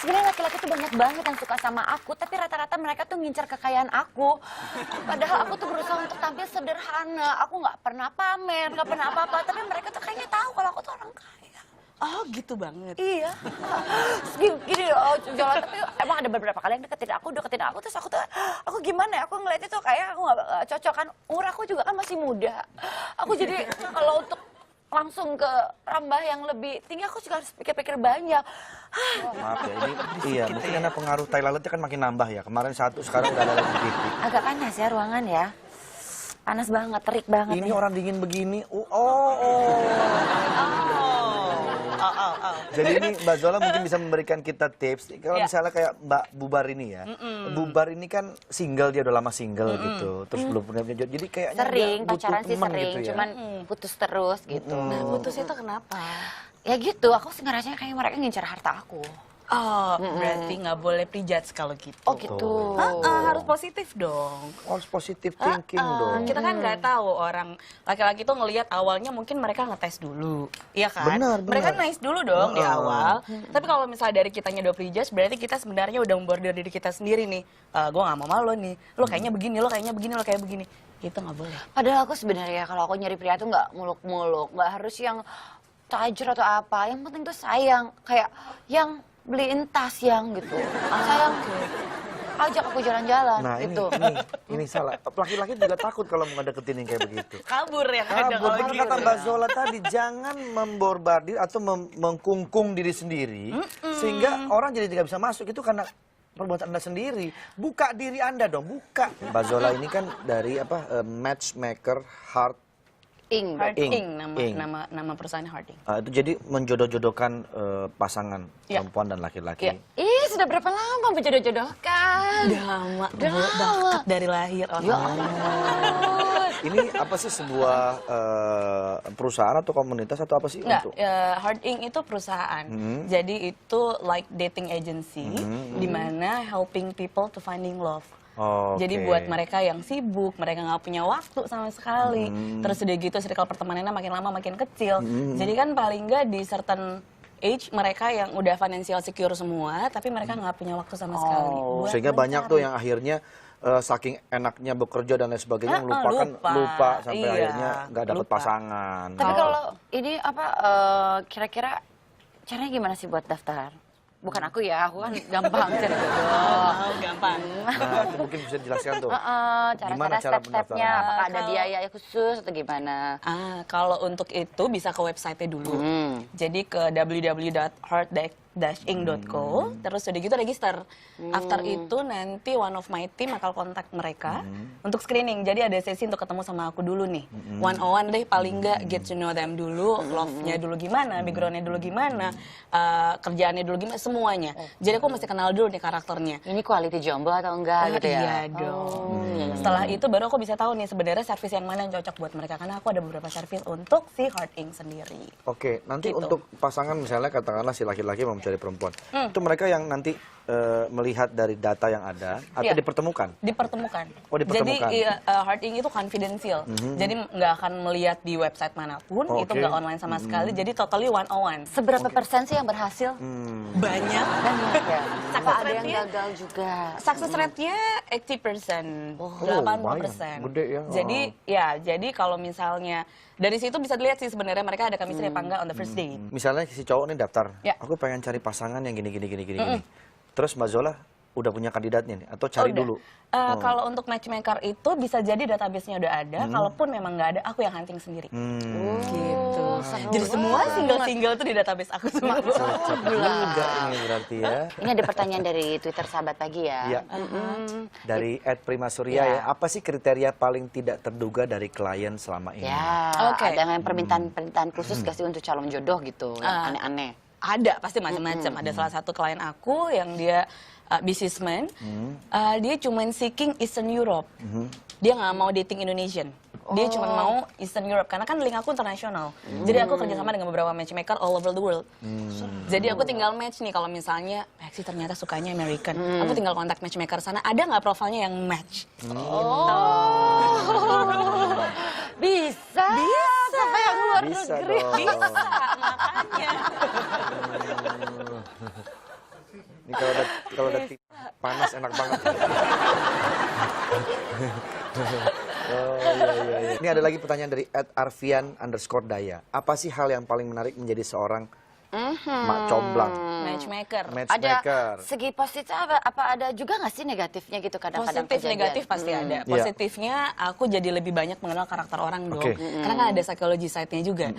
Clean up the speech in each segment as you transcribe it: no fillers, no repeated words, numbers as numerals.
sebenarnya laki-laki tuh banyak banget yang suka sama aku, tapi rata-rata mereka tuh ngincar kekayaan aku. Padahal aku tuh berusaha untuk tampil sederhana. Aku nggak pernah pamer, nggak pernah apa-apa, tapi mereka tuh kayaknya tahu kalau aku tuh orang kaya. Oh gitu banget. Iya. Gini loh, Jola, tapi emang ada beberapa kali yang deketin aku, terus aku gimana ya, aku ngeliatnya tuh kayak aku nggak cocok kan, umur aku juga kan masih muda. Aku jadi kalau untuk langsung ke rambah yang lebih tinggi, aku juga harus pikir-pikir banyak. Maaf ya, ini iya mungkin karena pengaruh tai lalatnya kan makin nambah ya. Kemarin satu, sekarang udah ada lagi gitu. Agak panas ya ruangan ya. Panas banget, terik banget. Ini ya. orang dingin begini. Jadi ini Mbak Zola mungkin bisa memberikan kita tips. Kalau misalnya kayak Mbak Bubar ini ya. Bubar ini kan single, dia udah lama single gitu. Terus belum punya jodoh. Jadi kayaknya Sering, dia butuh pacaran sih teman sering, gitu ya. cuman putus terus gitu. Nah, putus itu kenapa? Ya gitu, aku sih ngerasanya kayak mereka ngincar harta aku. Oh, berarti nggak boleh prejudge kalau gitu. Oh gitu. Harus positif dong. Harus positive thinking dong. Kita kan nggak tahu orang laki-laki tuh ngelihat awalnya mungkin mereka ngetes dulu, iya kan? Benar. Mereka nice dulu dong di awal. Tapi kalau misalnya dari kitanya udah prejudge, berarti kita sebenarnya udah membordir diri kita sendiri nih. Gue nggak mau lo nih. Lo kayaknya begini, lo kayaknya begini, lo kayak begini. Itu nggak boleh. Padahal aku sebenarnya kalau aku nyari pria tuh nggak muluk-muluk, nggak harus yang tajir atau apa. Yang penting tuh sayang, kayak yang beliin tas yang gitu. Sayang, ajak aku jalan-jalan Nah gitu. ini salah. Laki-laki juga takut kalau mau deketin yang kayak begitu. Kabur yang ada Kabur, kalau benar gitu. kata Mbak Zola tadi, jangan memborbardir atau mengkungkung diri sendiri sehingga orang jadi tidak bisa masuk. Itu karena perbuatan Anda sendiri. Buka diri Anda dong, buka. Mbak Zola ini kan dari matchmaker Heart. Heart Ing. Ing, nama perusahaan Heart Ing. Itu jadi menjodoh-jodohkan pasangan perempuan dan laki-laki. Ih, sudah berapa lama berjodoh-jodohkan? Udah lama, bakat dari lahir. Ya ampun. Ini apa sih, sebuah perusahaan atau komunitas atau apa sih? Enggak, Heart Ing itu perusahaan. Jadi itu like dating agency, di mana helping people to finding love. Jadi buat mereka yang sibuk, mereka nggak punya waktu sama sekali. Terus udah gitu circle pertemanannya makin lama makin kecil. Jadi kan paling nggak di certain age mereka yang udah financial secure semua, tapi mereka nggak punya waktu sama sekali. Buat Sehingga banyak tuh yang akhirnya saking enaknya bekerja dan lain sebagainya lupa sampai akhirnya nggak dapet pasangan. Tapi kalau ini kira-kira caranya gimana sih buat daftar? Bukan aku ya, aku kan gampang cari jodoh. Gampang. Nah, itu mungkin bisa dijelaskan tuh. Cara step-stepnya, apakah ada biaya khusus atau gimana? Kalau untuk itu bisa ke website-nya dulu. Jadi ke www.heart-ing.co, terus udah gitu register. After itu nanti one of my team akan kontak mereka untuk screening. Jadi ada sesi untuk ketemu sama aku dulu nih. One on one deh, paling nggak get to know them dulu, love-nya dulu gimana, background-nya dulu gimana, kerjaannya dulu gimana, semuanya. Jadi aku mesti kenal dulu nih karakternya. Ini quality jomblo atau enggak gitu ya? Iya dong. Setelah itu baru aku bisa tahu nih sebenarnya service yang mana yang cocok buat mereka. Karena aku ada beberapa service untuk si Heart Ing sendiri. Oke, nanti untuk pasangan misalnya katakanlah si laki-laki mau mencari perempuan. Itu mereka yang nanti melihat dari data yang ada atau dipertemukan? Dipertemukan. Oh, dipertemukan. Jadi Heart Ing itu confidential. Jadi nggak akan melihat di website manapun, itu nggak online sama sekali. Jadi totally one on one. Seberapa persen sih yang berhasil? Banyak. Banyak ya? Apa ada yang rate-nya? gagal juga? Success rate-nya 80%, 80%. Gede ya. Jadi kalau misalnya dari situ bisa dilihat sih sebenarnya mereka ada chemistry apa enggak on the first date. Misalnya si cowok nih daftar, Ya. aku pengen cari pasangan yang gini. Terus Mbak Zola udah punya kandidatnya nih atau cari dulu? Kalau untuk matchmaker itu bisa jadi database-nya udah ada, kalaupun memang nggak ada, aku yang hunting sendiri. Gitu. Jadi semua single-single tuh di database aku semua. Cocok juga ini berarti ya. Ini ada pertanyaan dari Twitter Sahabat Pagi ya. Iya. Dari @primasurya ya. Apa sih kriteria paling tidak terduga dari klien selama ini? Ya, ada yang permintaan khusus gak sih untuk calon jodoh gitu, yang aneh-aneh? Ada, pasti macam-macam. Ada salah satu klien aku yang dia businessman, dia cuman seeking Eastern Europe. Dia nggak mau dating Indonesian. Dia cuma mau Eastern Europe, karena kan link aku internasional. Jadi aku kerjasama dengan beberapa matchmaker all over the world. Jadi aku tinggal match nih, kalau misalnya Maxi ternyata sukanya American. Aku tinggal kontak matchmaker sana, ada nggak profilnya yang match? Bisa. Sampai yang luar Bisa negeri. dong. Bisa, makanya. Ini kalau udah panas enak banget. Oh iya. Ini ada lagi pertanyaan dari @arfian_daya. Apa sih hal yang paling menarik menjadi seorang mak comblang? Matchmaker. Ada segi positif apa ada juga nggak sih negatifnya gitu kadang-kadang Positif kejadian? negatif pasti ada. Positifnya aku jadi lebih banyak mengenal karakter orang dong. Oke. Karena kan ada psychology side-nya juga.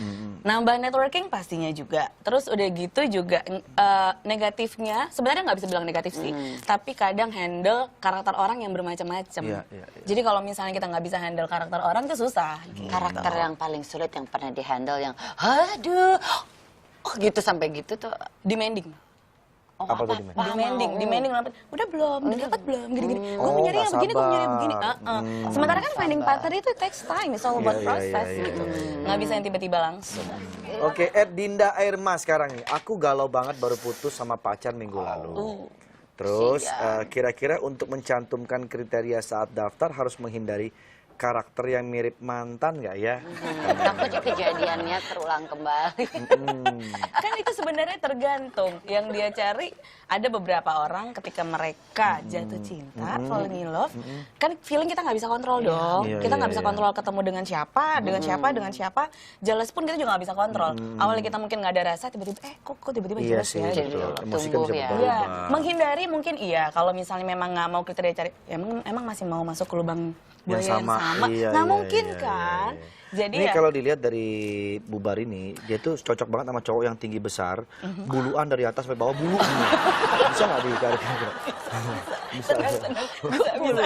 Nambah networking pastinya juga. Terus udah gitu juga negatifnya sebenarnya nggak bisa bilang negatif sih. Tapi kadang handle karakter orang yang bermacam-macam. Iya. Jadi kalau misalnya kita nggak bisa handle karakter orang itu susah. Karakter yang paling sulit yang pernah dihandle yang aduh, oh gitu sampai gitu tuh. Demanding. Oh, Apa tuh demanding? Demanding udah belum, udah dapat belum, gini-gini. Gue Oh, mau nyari yang nggak begini, gue mau nyari yang sabar. begini. Sementara kan finding partner itu takes time, it's all about Iya, process iya. gitu. Nggak bisa yang tiba-tiba langsung. Oke, Dinda Airma sekarang nih. Aku galau banget baru putus sama pacar minggu lalu. Terus kira-kira untuk mencantumkan kriteria saat daftar harus menghindari karakter yang mirip mantan nggak ya? Takutnya kejadiannya terulang kembali. Kan itu sebenarnya tergantung. Yang dia cari, ada beberapa orang ketika mereka jatuh cinta, falling in love, kan feeling kita nggak bisa kontrol dong. Iya, Kita nggak iya, bisa iya. kontrol ketemu dengan siapa, jealous pun kita juga nggak bisa kontrol. Awalnya kita mungkin nggak ada rasa, tiba-tiba kok tiba-tiba Iya jealous sih, ya. Jadi betul. tumbuh Emosi kan bisa ya. berubah. Iya, menghindari mungkin iya. Kalau misalnya memang nggak mau kriteria cari, emang masih mau masuk ke lubang buaya yang sama. Iya, Nggak iya, mungkin iya, kan. iya. Jadi Ini ya, kalau dilihat dari Bubar ini, dia tuh cocok banget sama cowok yang tinggi besar, buluan dari atas sampai bawah bulu. Bisa nggak ditarik? Bisa. gue bisa.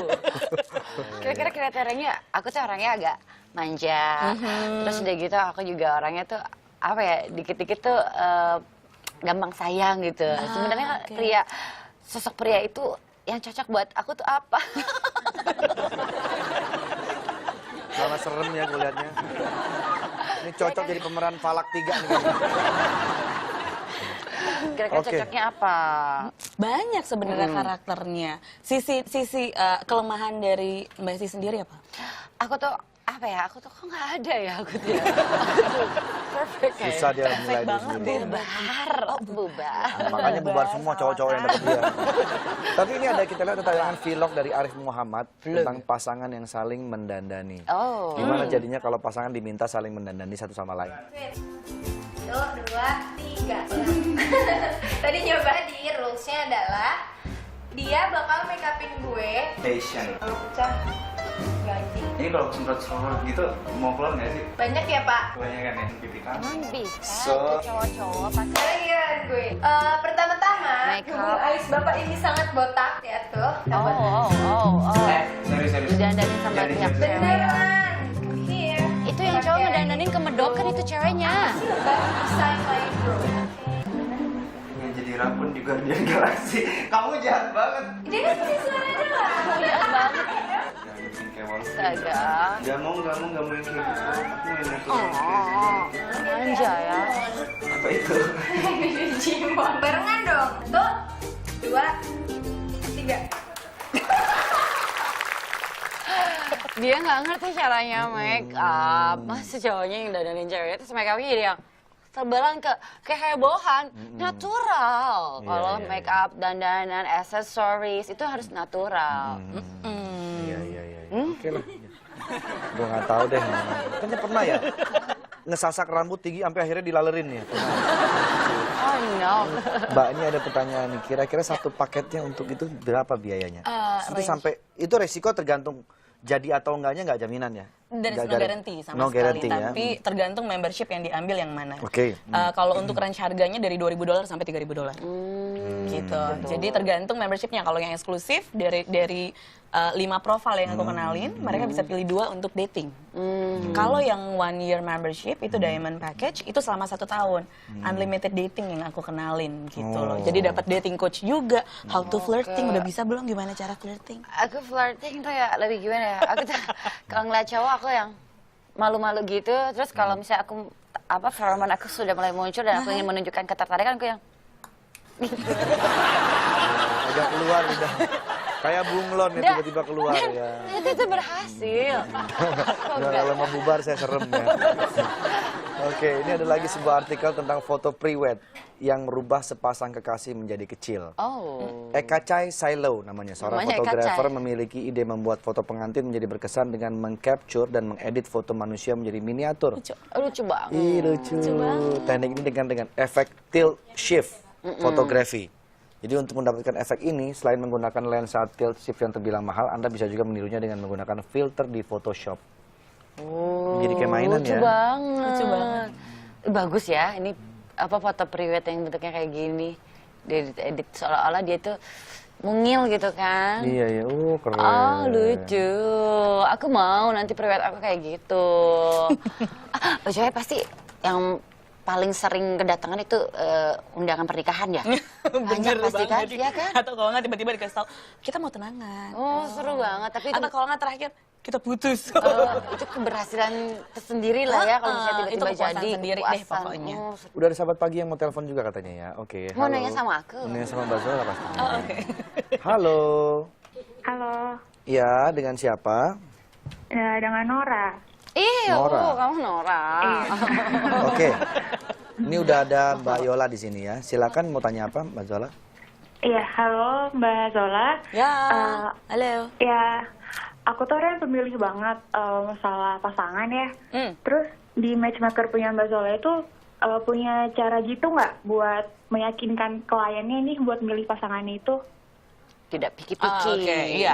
Kira-kira kriterianya aku tuh orangnya agak manja. Terus udah gitu aku juga orangnya tuh apa ya, dikit-dikit tuh gampang sayang gitu. Sebenarnya sosok pria itu yang cocok buat aku tuh apa? Malah serem ya gue liatnya. Ini cocok jadi pemeran Falak 3 nih. Kira-kira Oke. cocoknya apa? Banyak sebenarnya karakternya. Sisi kelemahan dari Mbak Esti sendiri apa? Aku tuh apa ya? Aku tuh kok nggak ada ya aku tuh. Ya. Aku tuh perfect kayak. Susah dia mulai Perfect diri banget sendiri. Bubar. Oh, bubar. Makanya bubar semua cowok-cowok yang deket dia. Tapi ini kita lihat tayangan vlog dari Arif Muhammad tentang pasangan yang saling mendandani. Oh. Gimana jadinya kalau pasangan diminta saling mendandani satu sama lain? 1, 2, 3. Tadi nyoba di rulesnya adalah dia bakal make upin gue Fashion. kalau pecah gaji. Ini kalau semprot-semprot gitu mau keluar nggak sih? Banyak ya Pak? Kebanyakan ya pipi kamu. Emang bisa So- tuh cowok-cowok pakai Kalian gue. Pertama-tama, Make up. hubung alis bapak ini sangat botak ya tuh. Oh. Serius. Didandanin sama Jadi pihak serius. cewek. Beneran. Here. Itu yang cowok ngedandanin ke medok kan itu ceweknya. Baru desain lain bro. Yang jadi rapun di Guardian Galaxy. Kamu jahat banget. Dia kan punya suaranya lah. Jahat banget. Jangan bikin kayak Wall Street. Astaga. Gak mau yang kayak gitu. Aku mau yang kayak gitu. Oh, manja ya. Apa itu? Cimon. Barengan dong. 1, 2, 3. Dia nggak ngerti caranya make up. Masa cowoknya yang dandanin ceweknya terus make upnya jadi yang terbelan kehebohan. Natural. Iya, Kalau iya, make up, dandanan, accessories itu harus natural. Iya. Oke lah. Gue nggak tahu deh. Kayaknya pernah ya ngesasak rambut tinggi sampai akhirnya dilalerin ya. Oh no. Mbak, ini ada pertanyaan nih. Kira-kira satu paketnya untuk itu berapa biayanya? Itu range. sampai itu resiko tergantung jadi atau enggaknya nggak jaminan ya? There is Nggak no guarantee sama no sekali, guarantee ya. tapi tergantung membership yang diambil yang mana. Oke. Kalau untuk range harganya dari $2.000 sampai $3.000. Gitu. Jadi tergantung membershipnya. Kalau yang eksklusif dari 5 profile yang aku kenalin, mereka bisa pilih 2 untuk dating. Kalau yang 1 year membership itu diamond package itu selama 1 tahun, unlimited dating yang aku kenalin gitu loh. Jadi dapat dating coach juga, how to flirting, udah bisa belum gimana cara flirting? Aku flirting tuh ya lebih gimana ya? Aku tuh kalau ngeliat cowok aku yang malu-malu gitu. Terus kalau misalnya aku pheromone aku sudah mulai muncul dan aku ingin menunjukkan ketertarikan, aku yang Agak keluar udah. Kayak bunglon ya tiba-tiba keluar ya. itu berhasil. Kok Nggak, enggak? kalau mau bubar saya serem ya. Oke, ini ada lagi sebuah artikel tentang foto pre-wed yang merubah sepasang kekasih menjadi kecil. Oh. Eka Chai Sailo namanya, seorang Namanya Eka fotografer Chai. memiliki ide membuat foto pengantin menjadi berkesan dengan mengcapture dan mengedit foto manusia menjadi miniatur. Lucu banget. Ih, lucu. Teknik ini dengan efek tilt shift fotografi. Jadi untuk mendapatkan efek ini, selain menggunakan lensa tilt shift yang terbilang mahal, Anda bisa juga menirunya dengan menggunakan filter di Photoshop. Oh, Jadi kayak mainan lucu ya. banget. Lucu banget. Bagus ya, ini apa foto priwet yang bentuknya kayak gini. Dia edit seolah-olah dia tuh mungil gitu kan. Iya, iya. Keren. Oh, lucu. Aku mau nanti priwet aku kayak gitu. Bajunya pasti yang paling sering kedatangan itu undangan pernikahan ya? Banyak pasti kan, iya kan? Atau kalau nggak tiba-tiba dikasih tahu, kita mau tunangan. Oh, seru banget. Tapi itu, Atau kalau nggak terakhir, kita putus. itu keberhasilan tersendiri lah ya kalau misalnya Itu tiba-tiba kepuasan jadi. sendiri deh kepuasan. pokoknya. Oh, Udah ada sahabat pagi yang mau telepon juga katanya ya. Oke. Mau halo. nanya sama aku? Mau nanya sama Mbak Zola pasti. Oh, oke. Halo. Halo, Ya, dengan siapa? ya, dengan Nora. Ih, Nora. kamu Nora. Oke. Ini udah ada Mbak Yola di sini ya. Silakan mau tanya apa, Mbak Zola? Iya, halo Mbak Zola. Ya, Eh, halo. Ya, aku tuh orang yang pemilih banget masalah pasangan ya. Terus di matchmaker punya Mbak Zola itu punya cara gitu nggak buat meyakinkan kliennya nih buat milih pasangannya itu? Tidak pikir-pikir. Oke, iya.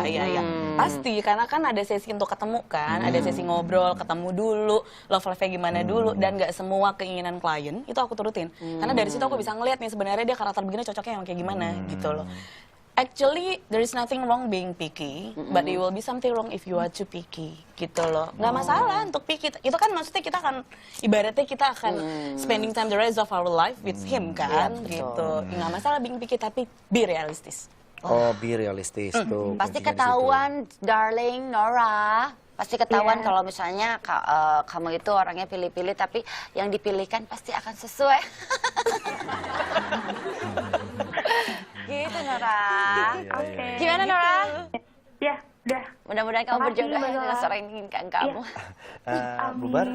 Pasti, karena kan ada sesi untuk ketemu kan, ada sesi ngobrol, ketemu dulu, love life-nya gimana dulu, dan nggak semua keinginan klien itu aku turutin. Karena dari situ aku bisa ngeliat nih sebenarnya dia karakter begini cocoknya yang kayak gimana gitu loh. Actually, there is nothing wrong being picky, but there will be something wrong if you are too picky, gitu loh. Nggak masalah untuk picky. Itu kan maksudnya kita akan, ibaratnya kita akan spending time the rest of our life with him kan, gitu. Nggak masalah being picky, tapi be realistis. Oh, be realistis tuh. Pasti kuncinya di situ. ketahuan, darling Nora. Pasti ketahuan Iya. kalau misalnya kamu itu orangnya pilih-pilih, tapi yang dipilihkan pasti akan sesuai. Gitu Nora. Oke. Gimana Nora? Ya, udah. Mudah-mudahan kamu Makasih, berjodoh Mbak dengan Zola. seorang yang inginkan kamu. Bubar,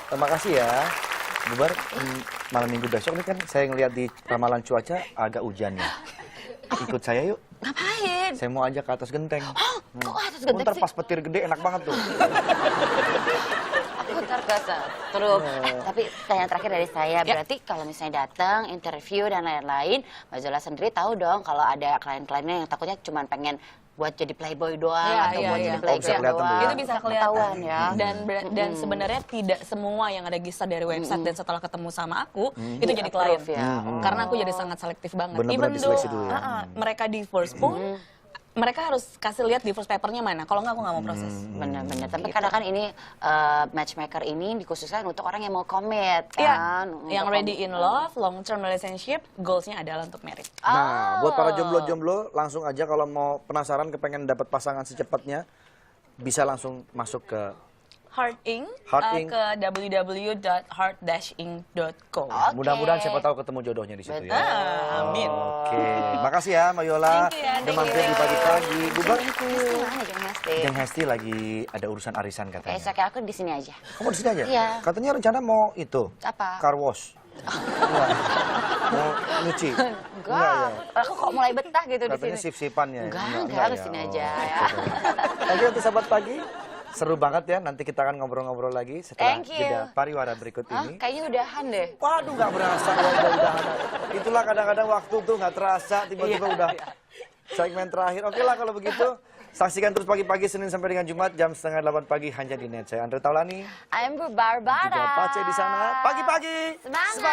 terima kasih ya. Bubar, malam minggu besok ini kan saya ngeliat di ramalan cuaca agak hujan ya. Ikut saya yuk. Ngapain? Saya mau ajak ke atas genteng. Kok atas genteng Ntar sih? pas petir gede enak banget tuh. Aku ntar ke terus. Tapi pertanyaan terakhir dari saya, berarti kalau misalnya datang, interview dan lain-lain, Mbak Zola sendiri tahu dong kalau ada klien-kliennya yang takutnya cuma pengen buat jadi playboy doang Iya, atau iya, buat iya. jadi Oh, playboy bisa kelihatan doang. tuh. Itu bisa kelihatan Ketahuan ya. dan sebenarnya tidak semua yang ada register dari website dan setelah ketemu sama aku itu jadi klien Approve ya. karena aku jadi sangat selektif banget. Bener-bener Even though diseleksi dulu ya. mereka divorce pun mereka harus kasih lihat divorce papernya mana. Kalau nggak aku nggak mau proses. Benar-benar. Tapi kadang kan ini matchmaker ini dikhususkan untuk orang yang mau commit Iya, kan. Untuk yang ready in love, long term relationship, goalsnya adalah untuk married. Nah, buat para jomblo-jomblo langsung aja kalau mau penasaran kepengen dapat pasangan secepatnya bisa langsung masuk ke Heart Inc. Heart Inc. Ke www.heart-inc.co. mudah-mudahan siapa tahu ketemu jodohnya di situ ya. Amin. Oke, makasih ya Mbak Yola. Thank you ya, Udah thank mampir you. di pagi-pagi. Bubar, Gimana Jeng Hesti? Jeng Hesti lagi ada urusan arisan katanya. Esok aku di sini aja. Kamu di sini aja? Iya. Katanya rencana mau itu. Apa? Car wash. Enggak. Mau nyuci. Enggak. Aku kok mulai betah gitu di Katanya sini. sip-sipannya. Enggak, di sini aja ya. Oke, untuk sahabat pagi, seru banget ya. Nanti kita akan ngobrol-ngobrol lagi setelah Thank you. jeda pariwara berikut Hah, ini. kayaknya udahan deh. Waduh, nggak berasa ya udah. Itulah kadang-kadang waktu tuh nggak terasa, tiba-tiba udah segmen terakhir. Oke lah kalau begitu. Saksikan terus pagi-pagi Senin sampai dengan Jumat jam 7:30 pagi hanya di net. Saya Andre Taulani. I'm Bu Barbara. Juga Pace di sana. Pagi-pagi. Semangat.